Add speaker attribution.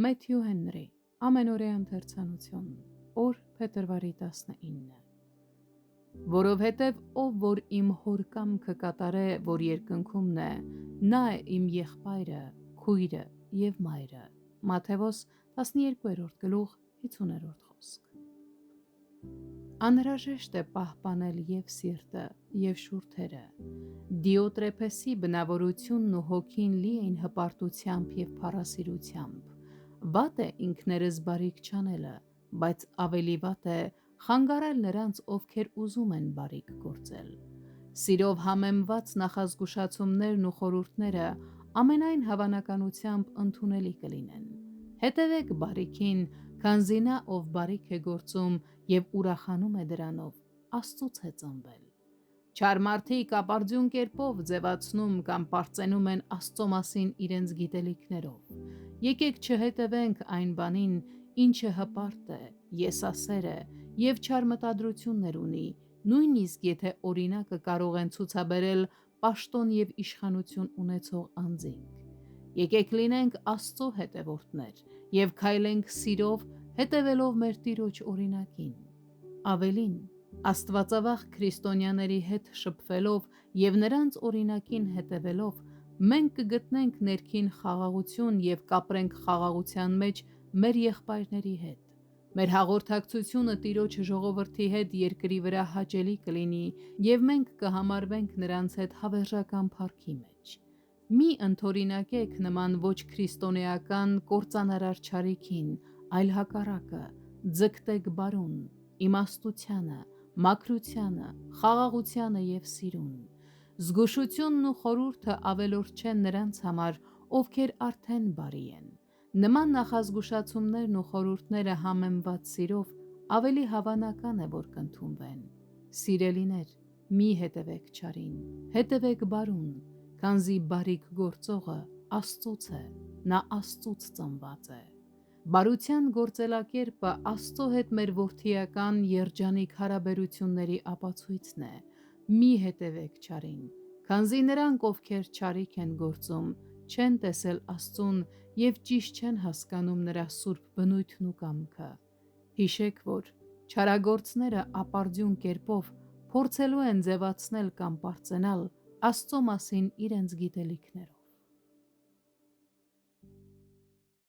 Speaker 1: Մեթյու Հենրի, ամենօրյա ընթերցանություն, օր փետրվարի 19։ Որովհետև ով որ իմ հոր կամքը կատարե, որ երկնքումն է, նա է իմ եղբայրը, քույրը և մայրը։ Մատթեոս 12:50 խոսք։ Անհրաժեշտ է պահպանել և սիրտը, և շուրթերը։ Դիոտրեփեսի բնավորությունն ու հոգին լի էին հպարտությամբ և փառասիրությամբ։ Վատ է ինքներս բարիք չանելը, բայց ավելի վատ է խանգարել նրանց, ովքեր ուզում են բարիք գործել։ Սիրով համեմված նախազգուշացումներն ու խորհուրդները ամենայն հավանականությամբ ընդունելի կլինեն։ Հետևեք բարիքին, քանզի նա, ով բարիք է գործում և ուրախանում է դրանով, Աստծուց է ծնվել։ Չար մարդիկ ապարդյուն կերպով ձևացնում կամ պարծենում են Աստծո մասին իրենց գիտելիքներով։ Եկեք չհետևենք այն բանին, ինչը հպարտ է, եսասեր է և չար մտադրություններ ունի, նույնիսկ եթե օրինակը կարող են ցուցաբերել պաշտոն և իշխանություն ունեցող անձինք։ Եկեք լինենք Աստծո հետևորդներ և քայլենք սիրով, հետևելով մեր Տիրոջ օրինակին։ Ավելին, աստվածավախ քրիստոնյաների հետ շփվելով և նրանց օրինակին հետևելով, մենք կգտնենք ներքին խաղաղություն և կապրենք խաղաղության մեջ մեր եղբայրների հետ։ Մեր հաղորդակցությունը Տիրոջ ժողովրդի հետ երկրի վրա հաճելի կլինի, և մենք կհամարվենք նրանց հետ հավերժական փառքի մեջ։ Մի ընդօրինակեք նման ոչ քրիստոնեական կործանարար չարիքին, այլ հակառակը, ձգտեք բարուն, իմաստությանը, մաքրությանը, խաղաղությանը և սիրուն։ Զգուշությունն ու խորհուրդը ավելորդ չեն նրանց համար, ովքեր արդեն բարի են։ Նման նախազգուշացումներն ու խորհուրդները համեմված սիրով ավելի հավանական է, որ կընդունվեն։ Սիրելիներ, մի հետևեք չարին, հետևեք բարուն, քանզի բարիք գործողը Աստծուց է, նա Աստծուց ծնված է։ Բարության գործելակերպը Աստծո հետ մեր որդիական երջանիկ հարաբերությունների ապացույցն է։ Մի հետևեք չարին, քանզի նրանք, ովքեր չարիք են գործում, չեն տեսել Աստծուն և ճիշտ չեն հասկանում նրա սուրբ բնույթն ու կամքը։ Հիշեք, որ չարագործները ապարդյուն կերպով փորձելու են ձևացնել կամ պարծենալ Աստծո մասին իրենց գիտելիքներով։